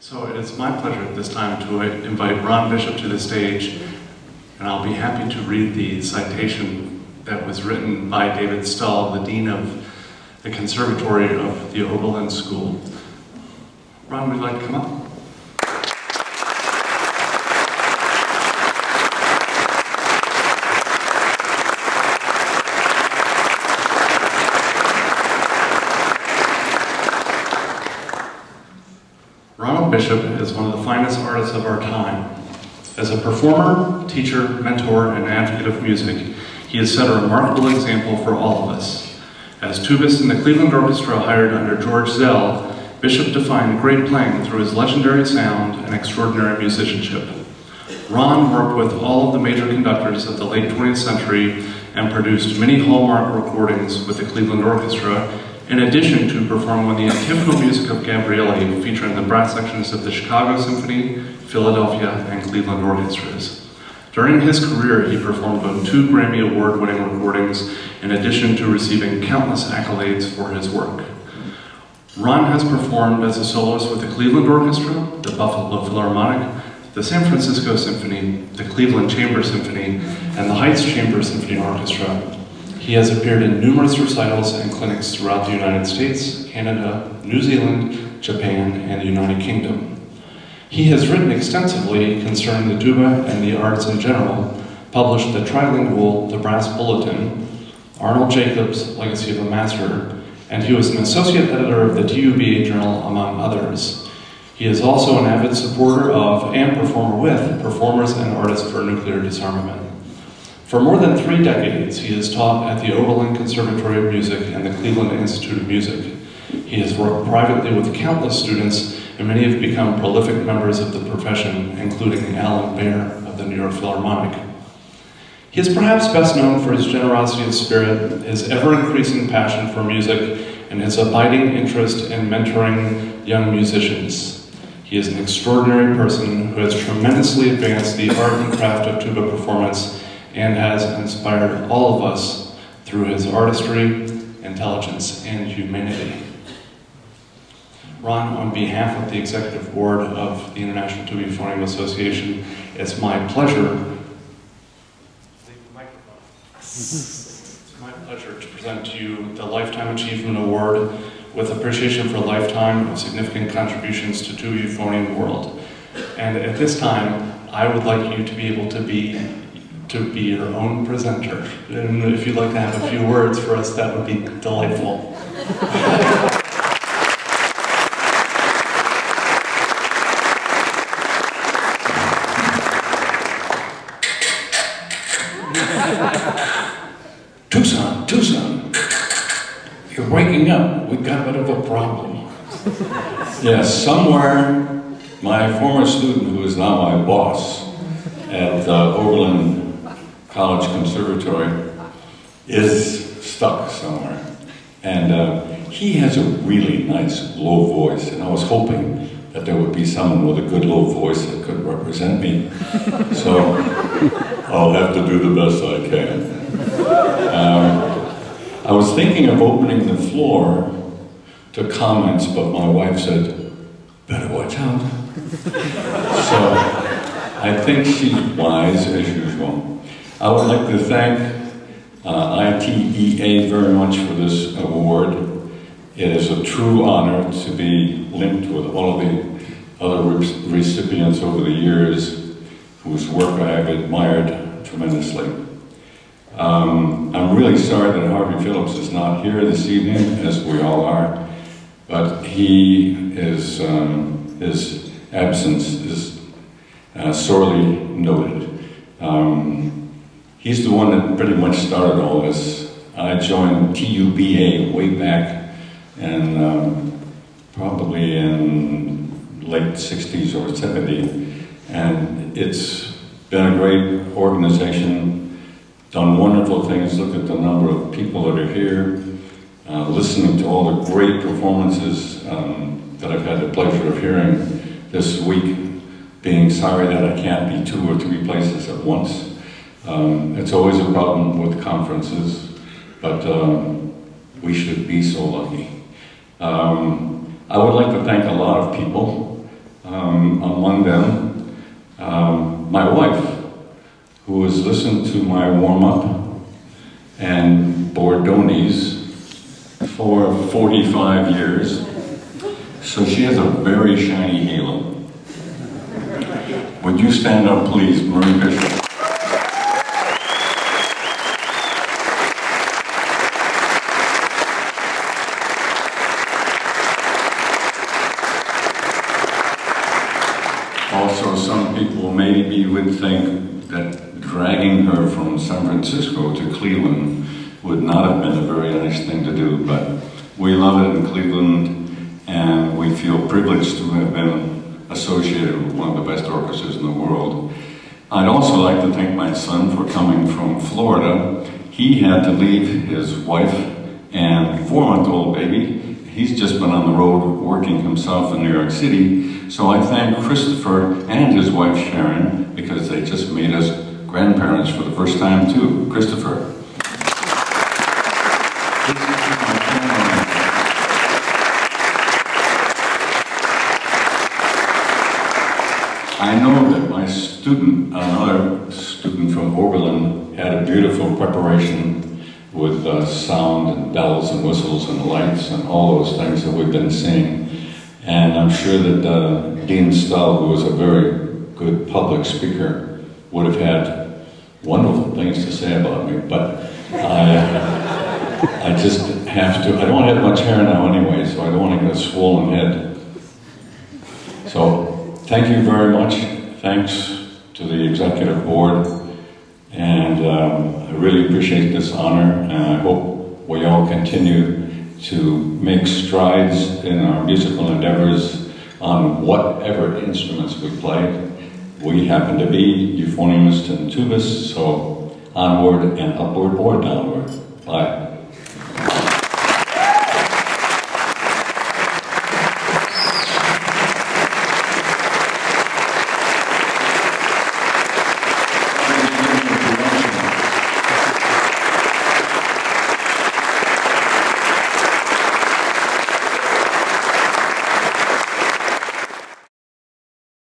So it is my pleasure at this time to invite Ron Bishop to the stage, and I'll be happy to read the citation that was written by David Stahl, the Dean of the Conservatory of the Oberlin School. Ron, would you like to come up? Ronald Bishop is one of the finest artists of our time. As a performer, teacher, mentor, and advocate of music, he has set a remarkable example for all of us. As tubist in the Cleveland Orchestra hired under George Zell, Bishop defined great playing through his legendary sound and extraordinary musicianship. Ron worked with all of the major conductors of the late 20th century and produced many hallmark recordings with the Cleveland Orchestra, in addition to performing the antiphonal music of Gabrieli, featuring the brass sections of the Chicago Symphony, Philadelphia, and Cleveland orchestras. During his career, he performed on 2 Grammy Award-winning recordings, in addition to receiving countless accolades for his work. Ron has performed as a soloist with the Cleveland Orchestra, the Buffalo Philharmonic, the San Francisco Symphony, the Cleveland Chamber Symphony, and the Heights Chamber Symphony Orchestra. He has appeared in numerous recitals and clinics throughout the United States, Canada, New Zealand, Japan, and the United Kingdom. He has written extensively concerning the tuba and the arts in general, published the trilingual The Brass Bulletin, Arnold Jacobs' Legacy of a Master, and he was an associate editor of the TUBA Journal, among others. He is also an avid supporter of and performer with performers and artists for nuclear disarmament. For more than 3 decades, he has taught at the Oberlin Conservatory of Music and the Cleveland Institute of Music. He has worked privately with countless students, and many have become prolific members of the profession, including Alan Baer of the New York Philharmonic. He is perhaps best known for his generosity of spirit, his ever-increasing passion for music, and his abiding interest in mentoring young musicians. He is an extraordinary person who has tremendously advanced the art and craft of tuba performance and has inspired all of us through his artistry, intelligence, and humanity. Ron, on behalf of the Executive Board of the International Tuba Euphonium Association, it's my pleasure It's my pleasure to present to you the Lifetime Achievement Award with appreciation for a lifetime of significant contributions to tuba euphonium world. And at this time, I would like you to be able to be your own presenter. And if you'd like to have a few words for us, that would be delightful. Tucson, you're waking up. We've got a bit of a problem. Yes, somewhere, my former student, who is now my boss at Oberlin College Conservatory, is stuck somewhere. And he has a really nice low voice, and I was hoping that there would be someone with a good low voice that could represent me. So I'll have to do the best I can. I was thinking of opening the floor to comments, but my wife said, better watch out. So I think she's wise as usual. I would like to thank ITEA very much for this award. It is a true honor to be linked with all of the other recipients over the years whose work I have admired tremendously. I'm really sorry that Harvey Phillips is not here this evening, as we all are, but his absence is sorely noted. He's the one that pretty much started all this. I joined TUBA way back, and probably in late 60s or 70, and it's been a great organization. Done wonderful things. Look at the number of people that are here, listening to all the great performances that I've had the pleasure of hearing this week, being sorry that I can't be 2 or 3 places at once. It's always a problem with conferences, but we should be so lucky. I would like to thank a lot of people. among them, my wife, who has listened to my warm-up and Bordonis for 45 years. So she has a very shiny halo. Would you stand up, please, Marie Bishop? Also, some people maybe would think that dragging her from San Francisco to Cleveland would not have been a very nice thing to do, but we love it in Cleveland, and we feel privileged to have been associated with one of the best orchestras in the world. I'd also like to thank my son for coming from Florida. He had to leave his wife and 4-month-old baby. He's just been on the road working himself in New York City. So I thank Christopher and his wife Sharon, because they just made us grandparents for the first time too. Christopher. I know that my student, another student from Oberlin, had a beautiful preparation with sound and bells and whistles and lights and all those things that we've been seeing. And I'm sure that Dean Stull, who was a very good public speaker, would have had wonderful things to say about me, but I just have to. I don't have much hair now anyway, so I don't want to get a swollen head. So thank you very much. Thanks to the executive board, and I really appreciate this honor, and I hope we all continue to make strides in our musical endeavors on whatever instruments we play. We happen to be euphoniumists and tubists, so onward and upward or downward. Bye.